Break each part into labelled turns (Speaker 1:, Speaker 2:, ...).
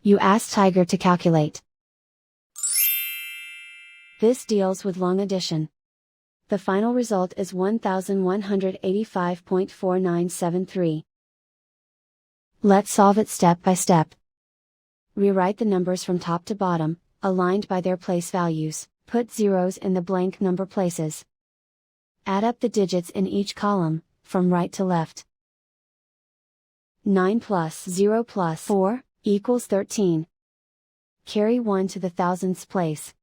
Speaker 1: You ask Tiger to calculate. This deals with long addition. The final result is 1185.4973. Let's solve it step by step. Rewrite the numbers from top to bottom, aligned by their place values, put zeros in the blank number places. Add up the digits in each column, from right to left. 9 plus 0 plus 4, equals 13. Carry 1 to the thousandths place.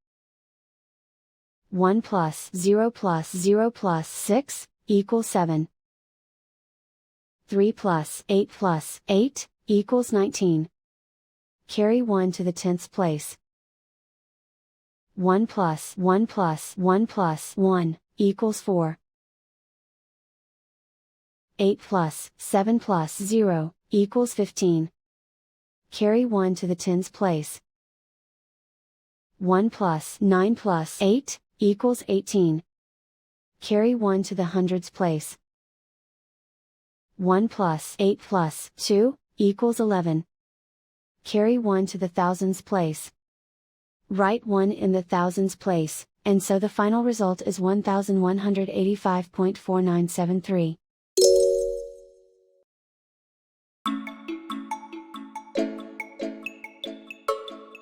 Speaker 1: 1 plus 0 plus 0 plus 6, equals 7. 3 plus 8 plus 8, equals 19. Carry 1 to the tenths place. 1 plus 1 plus 1 plus 1, equals 4. 8 plus 7 plus 0, equals 15. Carry 1 to the tens place. 1 plus 9 plus 8, equals 18. Carry 1 to the hundreds place. 1 plus 8 plus 2, equals 11. Carry 1 to the thousands place. Write 1 in the thousands place, and so the final result is 1185.4973.